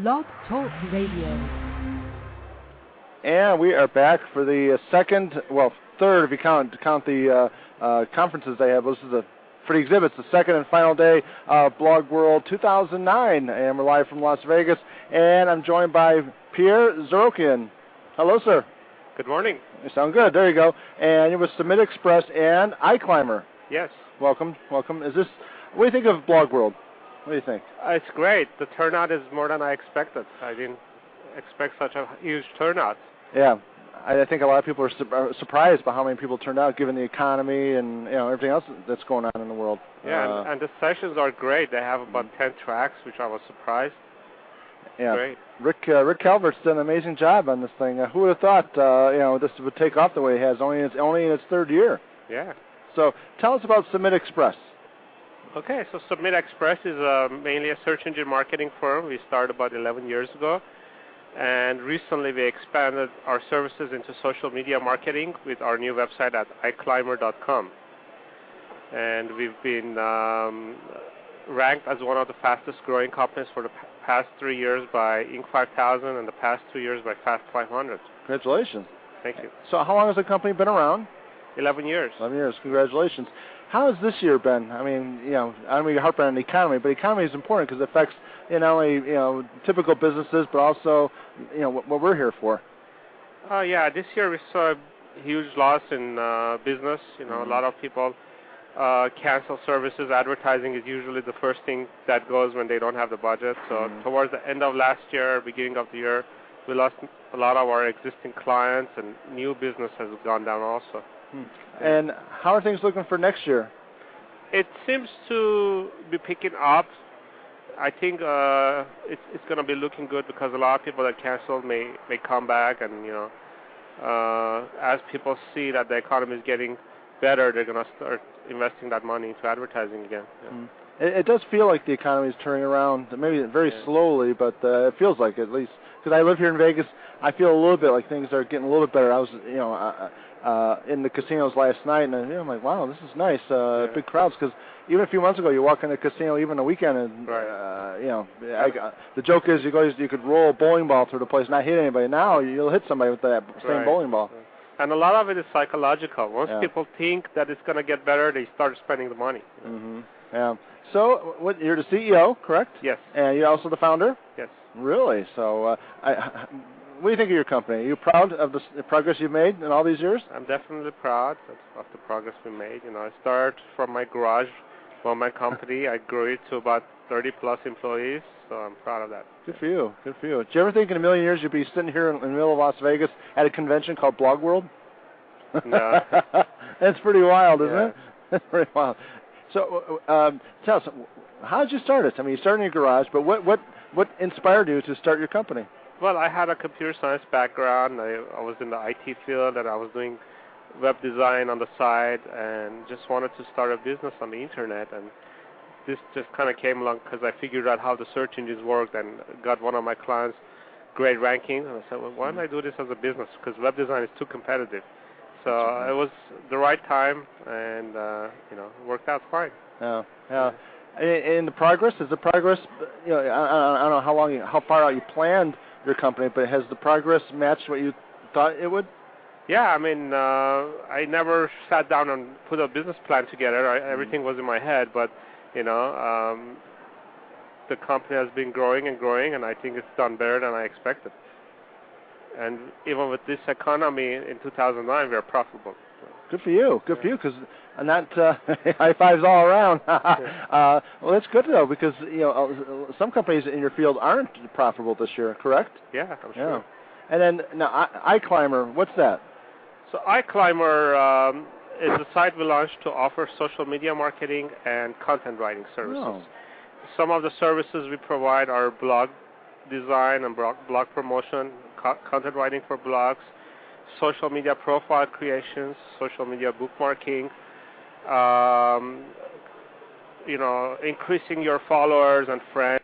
Blog Talk Radio. And we are back for the third if you count the conferences they have. This is for the exhibits, the second and final day of BlogWorld 2009. And we're live from Las Vegas. And I'm joined by Pierre Zarokian. Hello, sir. Good morning. You sound good. There you go. And you're with Submit Express and iClimber. Yes. Welcome. What do you think of BlogWorld? What do you think? It's great. The turnout is more than I expected. I didn't expect such a huge turnout. Yeah. I think a lot of people are surprised by how many people turned out, given the economy and everything else that's going on in the world. Yeah, and the sessions are great. They have about 10 tracks, which I was surprised. Yeah. Great. Rick Calvert's done an amazing job on this thing. Who would have thought this would take off the way it has? Only in its third year. Yeah. So tell us about Submit Express. Okay, so Submit Express is mainly a search engine marketing firm. We started about 11 years ago. And recently we expanded our services into social media marketing with our new website at iClimber.com. And we've been ranked as one of the fastest growing companies for the past 3 years by Inc. 5000 and the past 2 years by Fast 500. Congratulations. Thank you. So how long has the company been around? 11 years. 11 years. Congratulations. How has this year been? I mean, I don't mean to harp on the economy, but economy is important because it affects not only typical businesses, but also what we're here for. Yeah, this year we saw a huge loss in business. A lot of people cancel services. Advertising is usually the first thing that goes when they don't have the budget. So towards the end of last year, beginning of the year, we lost a lot of our existing clients, and new business has gone down also. And how are things looking for next year? It seems to be picking up. I think it's going to be looking good because a lot of people that canceled may come back, and as people see that the economy is getting better, they're going to start investing that money into advertising again. Yeah. It does feel like the economy is turning around, maybe very slowly, but it feels like it, at least. Because I live here in Vegas, I feel a little bit like things are getting a little bit better. I was, in the casinos last night, and I'm like, wow, this is nice. Big crowds, because even a few months ago, you walk in a casino even on the weekend, and the joke is you could roll a bowling ball through the place, and not hit anybody. Now you'll hit somebody with that same bowling ball. Right. And a lot of it is psychological. Once people think that it's going to get better, they start spending the money. Yeah. So you're the CEO, correct? Yes. And you're also the founder? Yes. Really? So what do you think of your company? Are you proud of the progress you've made in all these years? I'm definitely proud of the progress we made. I started from my garage, from my company. I grew it to about 30-plus employees, so I'm proud of that. Good for you. Good for you. Did you ever think in a million years you'd be sitting here in the middle of Las Vegas at a convention called BlogWorld? No. That's pretty wild, isn't it? That's pretty wild. So tell us, how did you start it? I mean, you started in your garage, but what inspired you to start your company? Well, I had a computer science background. I was in the IT field, and I was doing web design on the side, and just wanted to start a business on the internet. And this just kind of came along because I figured out how the search engines worked and got one of my clients great ranking. And I said, well, why don't I do this as a business? Because web design is too competitive. So it was the right time, and it worked out fine. Yeah. And the progress, I don't know how far out you planned your company, but has the progress matched what you thought it would? Yeah, I mean, I never sat down and put a business plan together. Everything was in my head, but the company has been growing and growing, and I think it's done better than I expected. And even with this economy in 2009, we are profitable. Good for you. Good for you, because not high fives all around. Well, that's good though, because some companies in your field aren't profitable this year. Correct? Yeah, I'm sure. And then now, iClimber, what's that? So iClimber is a site we launched to offer social media marketing and content writing services. Oh. Some of the services we provide are blog design and blog promotion, content writing for blogs, social media profile creations, social media bookmarking, increasing your followers and friends.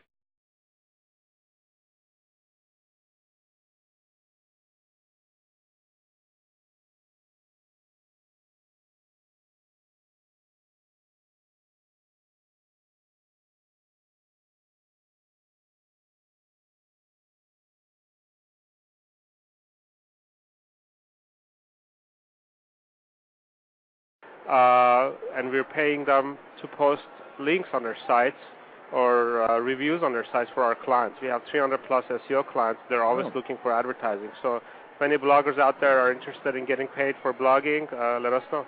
and we're paying them to post links on their sites or reviews on their sites for our clients. We have 300 plus SEO clients. They're always looking for advertising. So if any bloggers out there are interested in getting paid for blogging, let us know.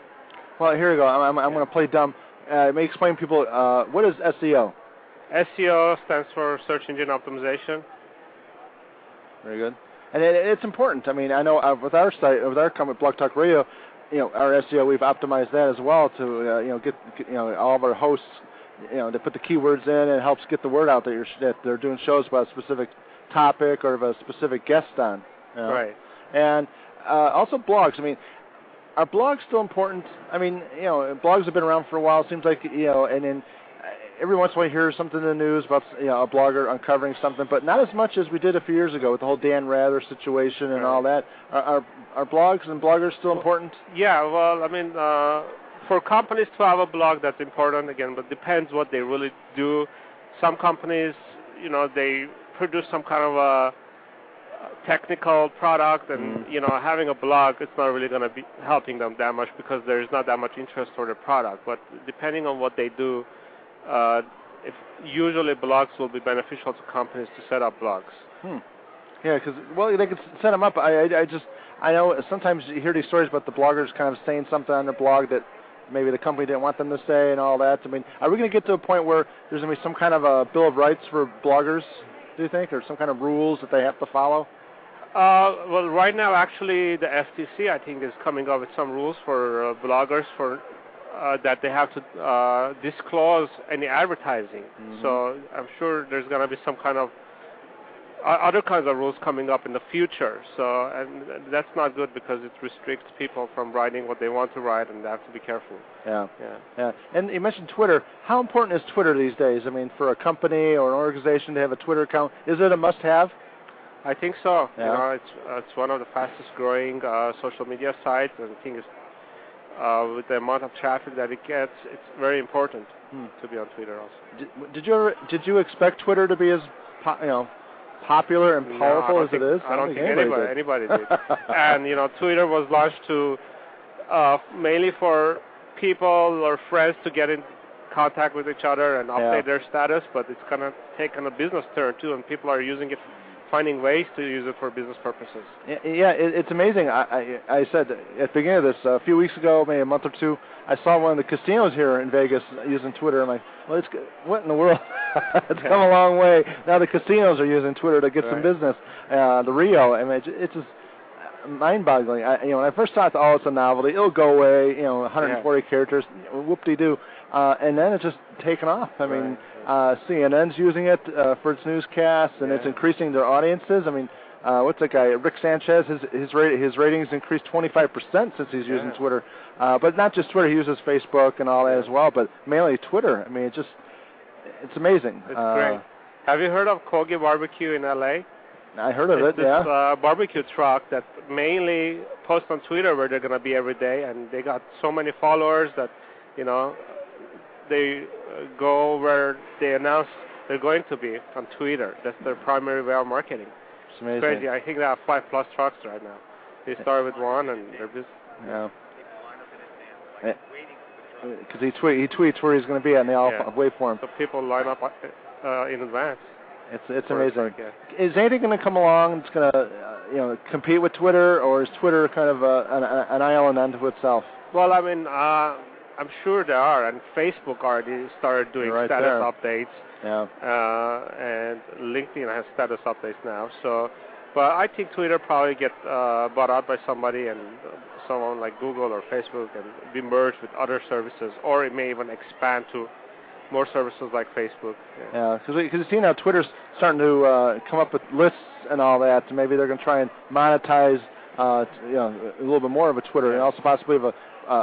Well, here we go. I'm going to play dumb. May explain to people, what is SEO? SEO stands for Search Engine Optimization. Very good. And it's important. I mean, I know with our site, with our company, Blog Talk Radio, our SEO, we've optimized that as well to, get all of our hosts, to put the keywords in, and it helps get the word out that they're doing shows about a specific topic or of a specific guest on. Right. And also blogs. I mean, are blogs still important? I mean, blogs have been around for a while. It seems like, and then every once in a while you hear something in the news about, a blogger uncovering something, but not as much as we did a few years ago with the whole Dan Rather situation and all that. Are blogs and bloggers still important? Yeah, well, I mean, for companies to have a blog, that's important, again, but depends what they really do. Some companies, they produce some kind of a technical product, and having a blog, it's not really going to be helping them that much because there's not that much interest for the product. But depending on what they do, usually blogs will be beneficial to companies to set up blogs. Yeah, because they can set them up. I know sometimes you hear these stories about the bloggers kind of saying something on their blog that maybe the company didn't want them to say and all that. I mean, are we going to get to a point where there's going to be some kind of a Bill of Rights for bloggers, do you think, or some kind of rules that they have to follow? Well, right now, actually, the FTC, I think, is coming up with some rules for bloggers for that they have to disclose any advertising. So I'm sure there's going to be some kind of other kinds of rules coming up in the future. So, and that's not good because it restricts people from writing what they want to write, and they have to be careful. Yeah. And you mentioned Twitter. How important is Twitter these days? I mean, for a company or an organization to have a Twitter account, is it a must-have? I think so. Yeah. It's one of the fastest growing social media sites, and I think it's, with the amount of traffic that it gets, it's very important to be on Twitter also. Did you expect Twitter to be as popular and powerful as it is? I don't think anybody did. And Twitter was launched to mainly for people or friends to get in contact with each other and update their status, but it's kind of taken a business turn too, and people are using it, finding ways to use it for business purposes. Yeah, it's amazing. I said at the beginning of this, a few weeks ago, maybe a month or two, I saw one of the casinos here in Vegas using Twitter. I'm like, well, what in the world? It's come a long way. Now the casinos are using Twitter to get some business. The Rio, I mean, it's just mind-boggling. When I first thought, it's a novelty, it'll go away. 140 characters, whoop-de-doo, and then it's just taken off. I mean, CNN's using it for its newscasts, and it's increasing their audiences. I mean, what's that guy, Rick Sanchez? His ratings increased 25% since he's using Twitter. But not just Twitter, he uses Facebook and all that as well, but mainly Twitter. I mean, it's amazing. It's great. Have you heard of Kogi Barbecue in L.A.? I heard of it, yeah. It's this barbecue truck that mainly posts on Twitter where they're going to be every day, and they got so many followers that, they go where they announce they're going to be on Twitter. That's their primary way of marketing. It's amazing. Crazy. I think they have 5+ trucks right now. They started with one, and they're just... Yeah. Because he tweets where he's going to be, and they all wait for him. So people line up in advance. It's amazing. Is anything going to come along that's going to compete with Twitter, or is Twitter kind of an island unto itself? Well, I mean, I'm sure there are, and Facebook already started doing status updates. Yeah. And LinkedIn has status updates now. So, but I think Twitter probably get bought out by somebody, and someone like Google or Facebook, and be merged with other services, or it may even expand to more services like Facebook. Yeah, because you see now Twitter's starting to come up with lists and all that, so maybe they're going to try and monetize a little bit more of a Twitter, and also possibly have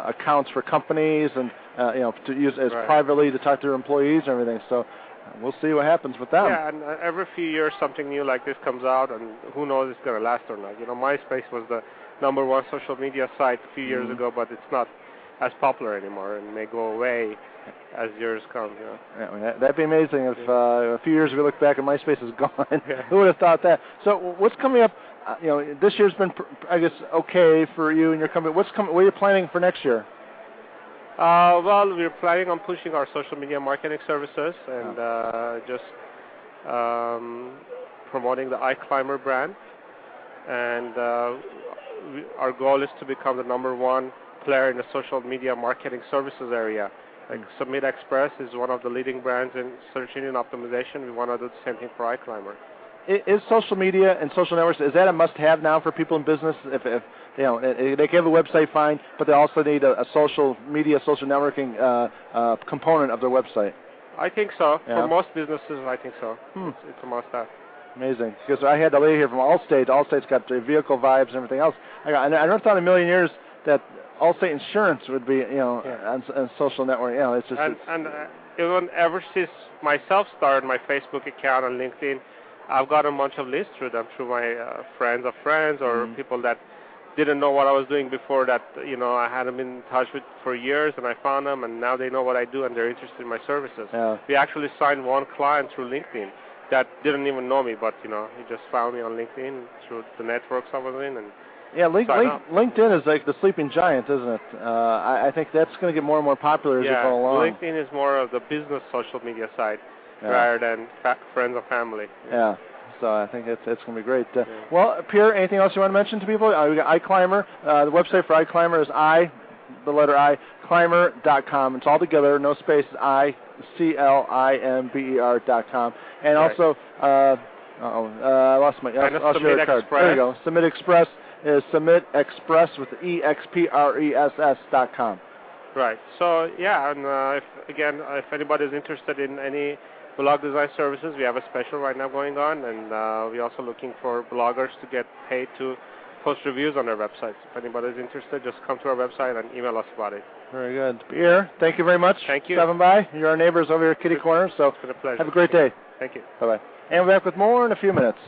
accounts for companies and to use as privately to talk to their employees and everything. So we'll see what happens with them. Yeah, and every few years something new like this comes out, and who knows if it's going to last or not. MySpace was the #1 social media site a few years ago, but it's not as popular anymore, and may go away as years come. Yeah, that'd be amazing if a few years we look back and MySpace is gone. Who would have thought that? So what's coming up? This year's been, I guess, okay for you and your company. What are you planning for next year? Well, we're planning on pushing our social media marketing services and just promoting the iClimber brand. And our goal is to become the #1 player in the social media marketing services area. Like Submit Express is one of the leading brands in search engine optimization. We want to do the same thing for iClimber. Is social media and social networks, is that a must-have now for people in business? If you know, they can have a website fine, but they also need a social media, social networking component of their website. I think so. Yeah. For most businesses, I think so. It's a must-have. Amazing. Because I had a lady here from Allstate. Allstate's got the vehicle vibes and everything else. I never thought in a million years that Allstate Insurance would be, you know, on social network. You know, it's just. And even ever since myself started my Facebook account and LinkedIn, I've got a bunch of lists through them, through my friends of friends or people that didn't know what I was doing before that, you know, I hadn't been in touch with for years, and I found them, and now they know what I do, and they're interested in my services. Yeah. We actually signed one client through LinkedIn that didn't even know me, but, you know, he just found me on LinkedIn through the networks I was in. And yeah, LinkedIn is like the sleeping giant, isn't it? I think that's going to get more and more popular as we go along. LinkedIn is more of the business social media side rather than friends or family. Yeah. So I think it's going to be great. Well, Pierre, anything else you want to mention to people? We got iClimber. The website for iClimber is the letter I, climber.com. It's all together, no spaces, ICLIMBER.com. And also, I lost your card. There you go. Submit Express is Submit Express with EXPRESS.com. Right. So, yeah, and if anybody's interested in any blog design services, we have a special right now going on, and we're also looking for bloggers to get paid to post reviews on their websites. If anybody's interested, just come to our website and email us about it. Very good. Pierre, thank you very much. Thank you. Stopping by. You're our neighbors over here at Kitty Corner, so it's been a pleasure. Have a great day. Thank you. Bye-bye. And we'll be back with more in a few minutes.